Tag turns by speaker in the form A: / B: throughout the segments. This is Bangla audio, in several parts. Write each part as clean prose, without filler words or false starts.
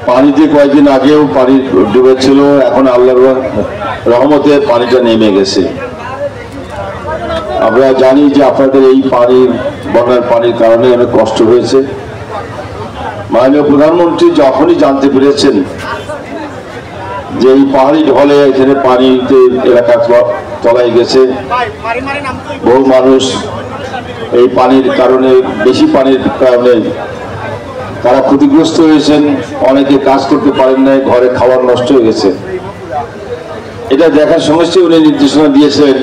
A: পানিতে কয়েকদিন আগেও পানি ডুবেছিল, এখন আল্লাহর রহমতে পানিটা নেমে গেছে। আমরা জানি যে আপনাদের এই পানির বন্যার পানির কারণে অনেক কষ্ট হয়েছে। মাননীয় প্রধানমন্ত্রী যখনই জানতে পেরেছেন যে এই পাহাড়ি ঢলে এখানে পানিতে এলাকা তলায় গেছে, বহু মানুষ এই পানির কারণে, বেশি পানির কারণে তারা ক্ষতিগ্রস্ত হয়েছেন, অনেকে কাজ করতে পারেন নাই, ঘরে খাবার নষ্ট হয়ে গেছে। এটা দেখার সঙ্গে সঙ্গে উনি নির্দেশনা দিয়েছেন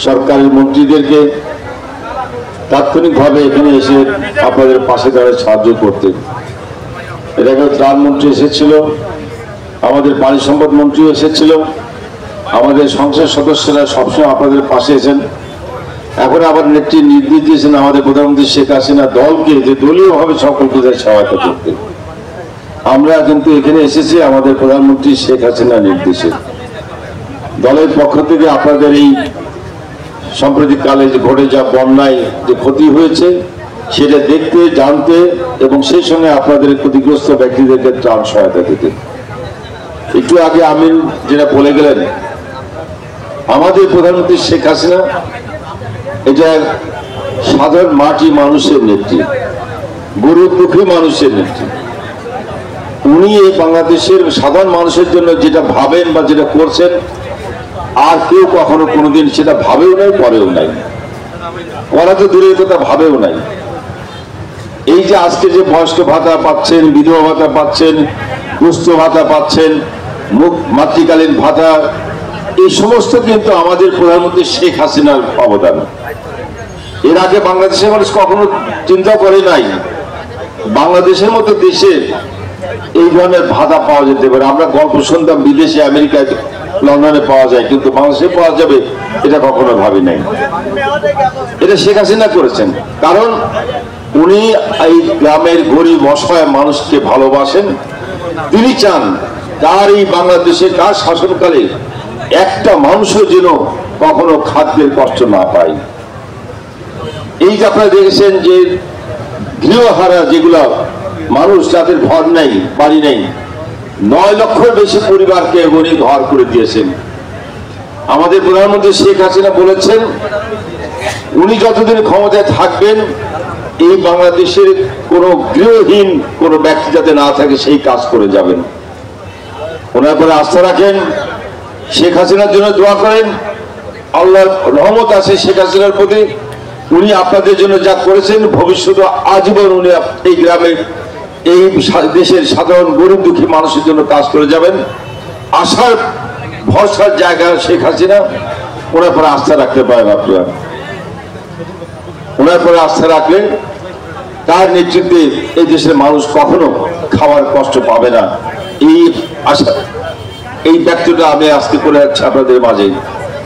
A: সরকারের মন্ত্রীদেরকে তাৎক্ষণিকভাবে এখানে এসে আপনাদের পাশে দাঁড়িয়ে সাহায্য করতে। এটাকে ত্রাণ মন্ত্রী এসেছিল, আমাদের পানি সম্পদ মন্ত্রী এসেছিল, আমাদের সংসদ সদস্যরা সবসময় আপনাদের পাশে এসেছেন। এখন আবার নেত্রী নির্দেশ দিয়েছেন আমাদের প্রধানমন্ত্রী শেখ হাসিনা দলকে যে দলীয়ভাবে সকলকে সহায়তা করতে। আমরা কিন্তু এখানে এসেছি আমাদের প্রধানমন্ত্রী শেখ হাসিনা নির্দেশে। দলের পক্ষ থেকে আপনাদের এই সাম্প্রতিককালে যে ঘটে যা বন্যায় যে ক্ষতি হয়েছে সেটা দেখতে, জানতে এবং সেই সঙ্গে আপনাদের ক্ষতিগ্রস্ত ব্যক্তিদেরকে ত্রাণ সহায়তা দিতে। একটু আগে আমিন যেটা বলে গেলেন, আমাদের প্রধানমন্ত্রী শেখ হাসিনা এটা সাধারণ মাটি মানুষের নেত্রী, গরিব দুঃখী মানুষের নেত্রী। উনি এই বাংলাদেশের সাধারণ মানুষের জন্য যেটা ভাবেন বা যেটা করছেন আর কেউ কখনো কোনোদিন সেটা ভাবেও নাই, পরেও নাই, করা তো দূরের কথা, ভাবেও নাই। এই যে আজকে যে বয়স্ক ভাতা পাচ্ছেন, বিধবা ভাতা পাচ্ছেন, দুস্থ ভাতা পাচ্ছেন, মাতৃকালীন ভাতা, এই সমস্ত কিন্তু আমাদের প্রধানমন্ত্রী শেখ হাসিনার অবদান। এর আগে বাংলাদেশের মানুষ কখনো চিন্তা করে নাই বাংলাদেশের মতো দেশে এই ধরনের ভাতা পাওয়া যেতে পারে। আমরা গল্প শুনতাম বিদেশে, আমেরিকায়, লন্ডনে পাওয়া যায়, কিন্তু বাংলাদেশে পাওয়া যাবে এটা কখনো ভাবি নাই। এটা শেখ হাসিনা করেছেন, কারণ উনি এই গ্রামের গরিব অসহায় মানুষকে ভালোবাসেন। তিনি চান তার এই বাংলাদেশে তার শাসনকালে একটা মানুষও যেন কখনো খাদ্যের কষ্ট না পায়। এই যে আপনারা দেখেছেন যে গৃহহারা যেগুলা মানুষ, যাদের ঘর নেই, বাড়ি নেই, 9 লক্ষের বেশি পরিবারকে উনি ঘর করে দিয়েছেন। আমাদের প্রধানমন্ত্রী শেখ হাসিনা বলেছেন উনি যতদিন ক্ষমতায় থাকবেন এই বাংলাদেশের কোনো গৃহহীন কোনো ব্যক্তি যাতে না থাকে সেই কাজ করে যাবেন। ওনার পরে আস্থা রাখেন, শেখ হাসিনার জন্য দোয়া করেন। আল্লাহর রহমত আছে শেখ হাসিনার প্রতি। উনি আপনাদের জন্য যা করেছেন ভবিষ্যতে আজীবন উনি এই গ্রামের, এই দেশের সাধারণ গরিব দুঃখী মানুষের জন্য কাজ করে যাবেন। আশার ভরসার জায়গা শেখ হাসিনা, ওনার পরে আস্থা রাখতে পারেন আপনারা। ওনার পরে আস্থা রাখলে তার নেতৃত্বে এই দেশের মানুষ কখনো খাওয়ার কষ্ট পাবে না। এই আশা, এই ব্যক্তিটা আমি আজকে করে যাচ্ছি আপনাদের মাঝে।